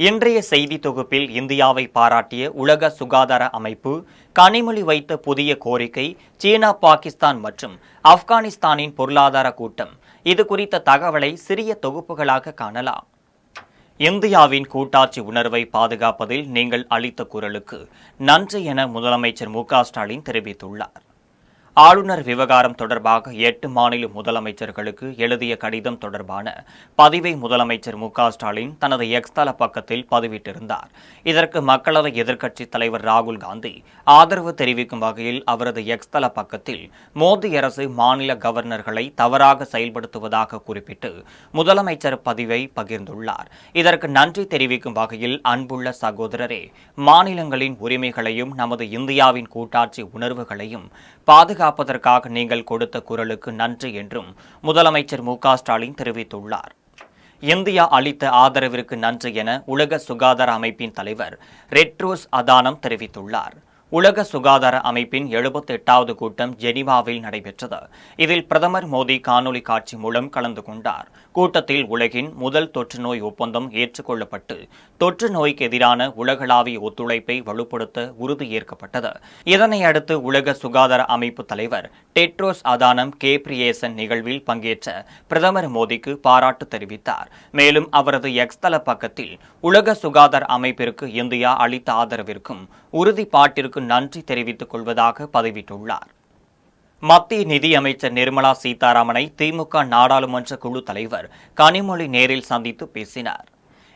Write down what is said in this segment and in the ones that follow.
இன்றைய செய்தி தொகுப்பில் இந்தியாவை பாராட்டிய உலக சுகாதார அமைப்பு கனிமொழி வைத்த புதிய கோரிக்கை, சீனா, பாகிஸ்தான் மற்றும் ஆப்கானிஸ்தானின் பொருளாதார கூட்டம். இது குறித்த தகவலை சிறிய தொகுப்புகளாக காணலாம். இந்தியாவின் கூட்டாட்சி உணர்வை பாதுகாப்பதில் நீங்கள் அளித்த குரலுக்கு நன்றி என முதலமைச்சர் மு.க.ஸ்டாலின் தெரிவித்துள்ளார். ஆளுநர் விவகாரம் தொடர்பாக 8 மாநில முதலமைச்சர்களுக்கு எழுதிய கடிதம் தொடர்பான பதிவை முதலமைச்சர் மு.க.ஸ்டாலின் தனது எக்ஸ் தள பக்கத்தில் பதிவிட்டிருந்தார். இதற்கு மக்களவை எதிர்க்கட்சித் தலைவர் ராகுல் காந்தி ஆதரவு தெரிவிக்கும் வகையில் அவரது எக்ஸ் தள பக்கத்தில் மோடி அரசு மாநில கவர்னர்களை தவறாக செயல்படுத்துவதாக குறிப்பிட்டு முதலமைச்சர் பதிவை பகிர்ந்துள்ளார். இதற்கு நன்றி தெரிவிக்கும் வகையில், அன்புள்ள சகோதரரே, மாநிலங்களின் உரிமைகளையும் நமது இந்தியாவின் கூட்டாட்சி உணர்வுகளையும் பாதுகாப்பதற்காக நீங்கள் கொடுத்த குரலுக்கு நன்றி என்றும் முதலமைச்சர் மு.க.ஸ்டாலின் தெரிவித்துள்ளார். இந்தியா அளித்த ஆதரவிற்கு நன்றி என உலக சுகாதார அமைப்பின் தலைவர் டெட்ரோஸ் அதானம் தெரிவித்துள்ளார். உலக சுகாதார அமைப்பின் 78வது கூட்டம் ஜெனீவாவில் நடைபெற்றது. இதில் பிரதமர் மோடி காணொலி காட்சி மூலம் கலந்து கொண்டார். கூட்டத்தில் உலகின் முதல் தொற்று நோய் ஒப்பந்தம் ஏற்றுக்கொள்ளப்பட்டு தொற்று நோய்க்கு எதிரான உலகளாவிய ஒத்துழைப்பை வலுப்படுத்த உறுதியேற்கப்பட்டது. இதனையடுத்து உலக சுகாதார அமைப்பு தலைவர் டெட்ரோஸ் அதானம் கேப்ரியேசன் நிகழ்வில் பங்கேற்ற பிரதமர் மோடிக்கு பாராட்டு தெரிவித்தார். மேலும் அவரது எக்ஸ் தள பக்கத்தில் உலக சுகாதார அமைப்பிற்கு இந்தியா அளித்த ஆதரவிற்கும் உறுதிப்பாட்டிற்கு நன்றி தெரிவித்துக் கொள்வதாக பதிவிட்டுள்ளார். மத்திய நிதியமைச்சர் நிர்மலா சீதாராமனை திமுக நாடாளுமன்ற குழு தலைவர் கனிமொழி நேரில் சந்தித்து பேசினார்.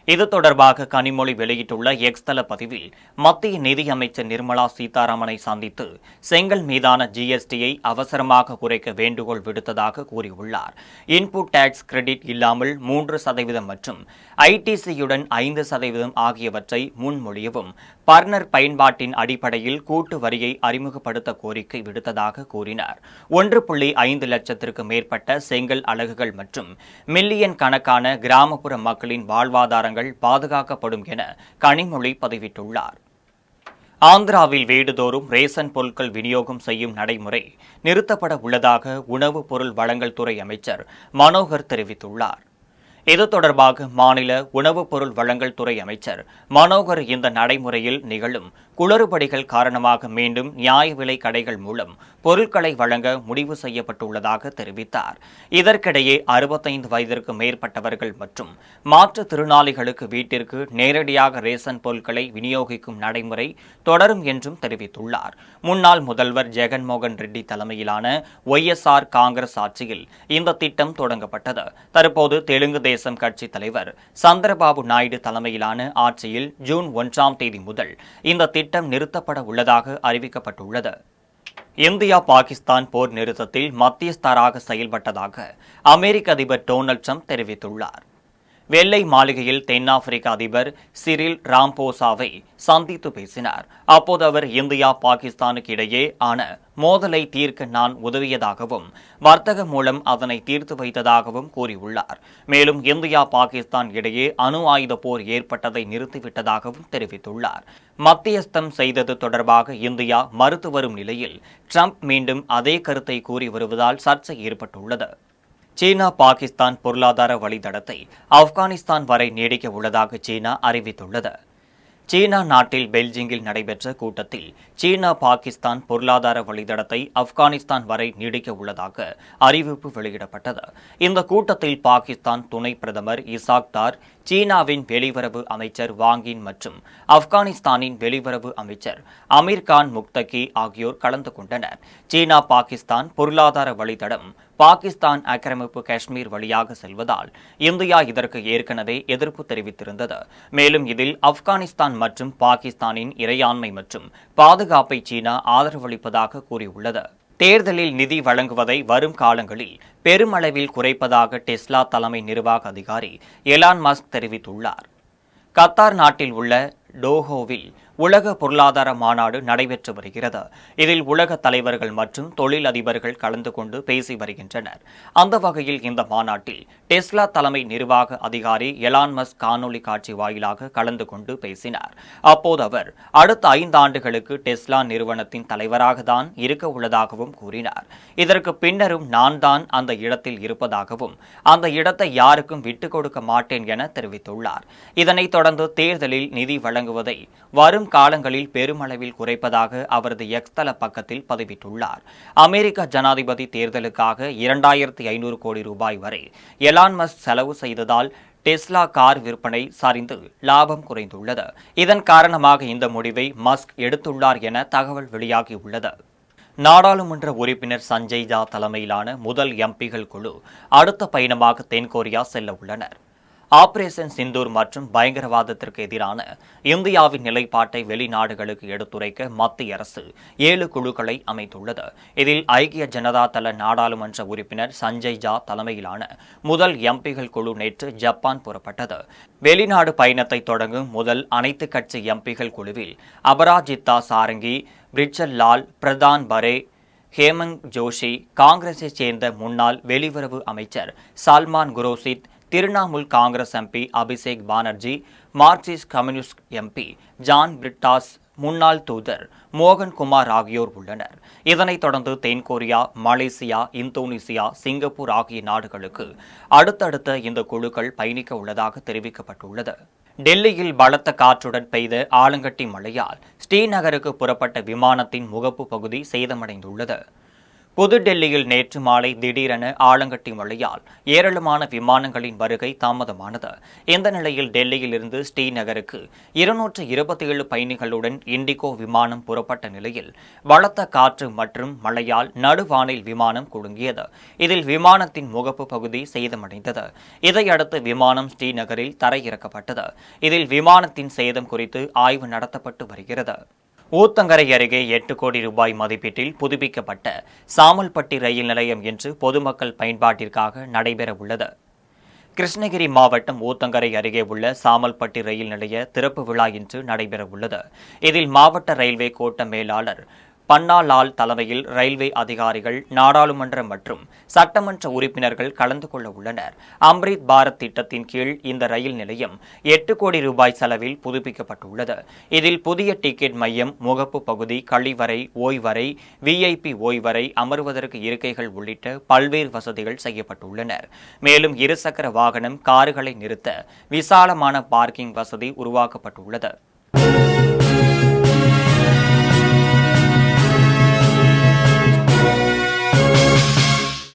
இது தொடர்பாக கனிமொழி வெளியிட்டுள்ள எக்ஸ் தள பதிவில், மத்திய நிதியமைச்சர் நிர்மலா சீதாராமனை சந்தித்து செங்கல் மீதான ஜிஎஸ்டியை அவசரமாக குறைக்க வேண்டுகோள் விடுத்ததாக கூறியுள்ளார். இன்புட் டாக்ஸ் கிரெடிட் இல்லாமல் 3% மற்றும் ஐடிசியுடன் 5% ஆகியவற்றை முன்மொழியவும், பர்னர் பயன்பாட்டின் அடிப்படையில் கூட்டு வரியை அறிமுகப்படுத்த கோரிக்கை விடுத்ததாக கூறினார். 1.5 லட்சத்திற்கு மேற்பட்ட செங்கல் அலகுகள் மற்றும் மில்லியன் கணக்கான கிராமப்புற மக்களின் வாழ்வாதாரங்கள் பாதுகாக்கப்படும் என கனிமொழி பதிவிட்டுள்ளார். ஆந்திராவில் வீடுதோறும் ரேஷன் பொருட்கள் விநியோகம் செய்யும் நடைமுறை நிறுத்தப்பட உள்ளதாக உணவுப் பொருள் வழங்கல் துறை அமைச்சர் மனோகர் தெரிவித்துள்ளார். இது தொடர்பாக மாநில உணவுப் பொருள் வழங்கல் துறை அமைச்சர் மனோகர், இந்த நடைமுறையில் நிகழும் குளறுபடிகள் காரணமாக மீண்டும் நியாய விலை கடைகள் மூலம் பொருட்களை வழங்க முடிவு செய்யப்பட்டுள்ளதாக தெரிவித்தார். இதற்கிடையே 65 வயதிற்கு மேற்பட்டவர்கள் மற்றும் மாற்றுத்திறனாளிகளுக்கு வீட்டிற்கு நேரடியாக ரேஷன் பொருட்களை விநியோகிக்கும் நடைமுறை தொடரும் என்றும் தெரிவித்துள்ளார். முன்னாள் முதல்வர் ஜெகன்மோகன் ரெட்டி தலைமையிலான OSR காங்கிரஸ் ஆட்சியில் இந்த திட்டம் தொடங்கப்பட்டது. தற்போது தெலுங்கு தேசம் கட்சி தலைவர் சந்திரபாபு நாயுடு தலைமையிலான ஆட்சியில் ஜூன் 1ஆம் தேதி முதல் இந்த திட்டம் நிறுத்தப்பட உள்ளதாக அறிவிக்கப்பட்டுள்ளது. இந்தியா பாகிஸ்தான் போர் நிறுத்தத்தில் மத்தியஸ்தராக செயல்பட்டதாக அமெரிக்க அதிபர் டொனால்ட் ட்ரம்ப் தெரிவித்துள்ளார். வெள்ளை மாளிகையில் தென்னாப்பிரிக்க அதிபர் சிரில் ராம்போசாவை சந்தித்து பேசினார். அப்போது அவர், இந்தியா பாகிஸ்தானுக்கு இடையே ஆன மோதலை தீர்க்க நான் உதவியதாகவும் வர்த்தகம் மூலம் அதனை தீர்த்து வைத்ததாகவும் கூறியுள்ளார். மேலும் இந்தியா பாகிஸ்தான் இடையே அணு ஆயுத போர் ஏற்பட்டதை நிறுத்திவிட்டதாகவும் தெரிவித்துள்ளார். மத்தியஸ்தம் செய்தது தொடர்பாக இந்தியா மறுத்து வரும் நிலையில் ட்ரம்ப் மீண்டும் அதே கருத்தை கூறி வருவதால் சர்ச்சை ஏற்பட்டுள்ளது. சீனா, பாகிஸ்தான் பொருளாதார வழித்தடத்தை ஆப்கானிஸ்தான் வரை நீடிக்க உள்ளதாக சீனா அறிவித்துள்ளது. சீனா நாட்டில் பெய்ஜிங்கில் நடைபெற்ற கூட்டத்தில் சீனா, பாகிஸ்தான் பொருளாதார வழித்தடத்தை ஆப்கானிஸ்தான் வரை நீடிக்க உள்ளதாக அறிவிப்பு வெளியிடப்பட்டது. இந்த கூட்டத்தில் பாகிஸ்தான் துணை பிரதமர் இசாக் தார், சீனாவின் வெளியுறவு அமைச்சர் வாங்கின் மற்றும் ஆப்கானிஸ்தானின் வெளியுறவு அமைச்சர் அமீர் கான் முக்தகி ஆகியோர் கலந்து கொண்டனர். சீனா, பாகிஸ்தான் பொருளாதார வழித்தடம் பாகிஸ்தான் ஆக்கிரமிப்பு காஷ்மீர் வழியாக செல்வதால் இந்தியா இதற்கு ஏற்கனவே எதிர்ப்பு தெரிவித்திருந்தது. மேலும் இதில் ஆப்கானிஸ்தான் மற்றும் பாகிஸ்தானின் இறையாண்மை மற்றும் பாதுகாப்பை சீனா ஆதரவளிப்பதாக கூறியுள்ளது. தேர்தலில் நிதி வழங்குவதை வரும் காலங்களில் பெருமளவில் குறைப்பதாக டெஸ்லா தலைமை நிர்வாக அதிகாரி எலான் மஸ்க் தெரிவித்துள்ளார். கத்தார் நாட்டில் உள்ள டோஹோவில் உலக பொருளாதார மாநாடு நடைபெற்று வருகிறது. இதில் உலக தலைவர்கள் மற்றும் தொழில் அதிபர்கள் கலந்து கொண்டு பேசி வருகின்றனர். அந்த வகையில் இந்த மாநாட்டில் டெஸ்லா தலைமை நிர்வாக அதிகாரி எலான் மஸ்க் காணொலி காட்சி வாயிலாக கலந்து கொண்டு பேசினார். அப்போது அவர் அடுத்த 5 ஆண்டுகளுக்கு டெஸ்லா நிறுவனத்தின் தலைவராக தான் இருக்க உள்ளதாகவும் கூறினார். இதற்கு பின்னரும் நான் தான் அந்த இடத்தில் இருப்பதாகவும் அந்த இடத்தை யாருக்கும் விட்டுக் கொடுக்க மாட்டேன் என தெரிவித்துள்ளார். இதனைத் தொடர்ந்து தேர்தலில் நிதி வழங்குவதை வரும் காலங்களில் பெருமளவில் குறைப்பதாக அவரது எக்ஸ் தள பக்கத்தில் பதிவிட்டுள்ளார். அமெரிக்க ஜனாதிபதி தேர்தலுக்காக 2500 கோடி ரூபாய் வரை எலான் மஸ்க் செலவு செய்ததால் டெஸ்லா கார் விற்பனை சரிந்து லாபம் குறைந்துள்ளது. இதன் காரணமாக இந்த முடிவை மஸ்க் எடுத்துள்ளார் என தகவல் வெளியாகியுள்ளது. நாடாளுமன்ற உறுப்பினர் சஞ்சய் ஜா தலைமையிலான முதல் எம்பிகள் குழு அடுத்த பயணமாக தென்கொரியா செல்ல உள்ளனர். ஆபரேஷன் சிந்தூர் மற்றும் பயங்கரவாதத்திற்கு எதிரான இந்தியாவின் நிலைப்பாட்டை வெளிநாடுகளுக்கு எடுத்துரைக்க மத்திய அரசு 7 குழுக்களை அமைத்துள்ளது. இதில் ஐக்கிய ஜனதா தள நாடாளுமன்ற உறுப்பினர் சஞ்சய் ஜா தலைமையிலான முதல் எம்பிகள் குழு நேற்று ஜப்பான் புறப்பட்டது. வெளிநாடு பயணத்தை தொடங்கும் முதல் அனைத்து கட்சி எம்பிகள் குழுவில் அபராஜித்தா சாரங்கி, பிரிட்ஜல் லால், பிரதான் பரே, ஹேமந்த் ஜோஷி, காங்கிரஸைச் சேர்ந்த முன்னாள் வெளியுறவு அமைச்சர் Salman Khurshid, Trinamool Congress MP Abhishek Banerjee, Marxist communist MP John Brittas, முன்னாள் தூதர் மோகன் குமார் ஆகியோர் உள்ளனர். இதனைத் தொடர்ந்து தென்கொரியா, மலேசியா, இந்தோனேசியா, சிங்கப்பூர் ஆகிய நாடுகளுக்கு அடுத்தடுத்த இந்த குழுக்கள் பயணிக்க உள்ளதாக தெரிவிக்கப்பட்டுள்ளது. டெல்லியில் பலத்த காற்றுடன் பெய்த ஆலங்கட்டி மழையால் ஸ்ரீநகருக்கு புறப்பட்ட விமானத்தின் முகப்பு பகுதி சேதமடைந்துள்ளது. புதுடெல்லியில் நேற்று மாலை திடீரென ஆலங்கட்டி மழையால் ஏராளமான விமானங்களின் வருகை தாமதமானது. இந்த நிலையில் டெல்லியிலிருந்து ஸ்ரீநகருக்கு 227 பயணிகளுடன் இண்டிகோ விமானம் புறப்பட்ட நிலையில் பலத்த காற்று மற்றும் மழையால் நடுவானில் விமானம் குலுங்கியது. இதில் விமானத்தின் முகப்பு பகுதி சேதமடைந்தது. இதையடுத்து விமானம் ஸ்ரீநகரில் தரையிறக்கப்பட்டது. இதில் விமானத்தின் சேதம் குறித்து ஆய்வு நடத்தப்பட்டு வருகிறது. ஊத்தங்கரை அருகே 8 கோடி ரூபாய் மதிப்பீட்டில் புதுப்பிக்கப்பட்ட சாமல்பட்டி ரயில் நிலையம் இன்று பொதுமக்கள் பயன்பாட்டிற்காக நடைபெற உள்ளது. கிருஷ்ணகிரி மாவட்டம் ஊத்தங்கரை அருகே உள்ள சாமல்பட்டி ரயில் நிலைய திறப்பு விழா இன்று நடைபெற உள்ளது. இதில் மாவட்ட ரயில்வே கோட்ட மேலாளர் பன்னாலால் தலைமையில் ரயில்வே அதிகாரிகள், நாடாளுமன்ற மற்றும் சட்டமன்ற உறுப்பினர்கள் கலந்து கொள்ள உள்ளனர். அம்ரித் பாரத் திட்டத்தின் கீழ் இந்த ரயில் நிலையம் 8 கோடி ரூபாய் செலவில் புதுப்பிக்கப்பட்டுள்ளது. இதில் புதிய டிக்கெட் மையம், முகப்பு பகுதி, கழிவறை, ஓய்வறை, VIP ஓய்வறை, அமர்வதற்கு இருக்கைகள் உள்ளிட்ட பல்வேறு வசதிகள் செய்யப்பட்டுள்ளன. மேலும் இருசக்கர வாகனம், கார்களை நிறுத்த விசாலமான பார்க்கிங் வசதி உருவாக்கப்பட்டுள்ளது.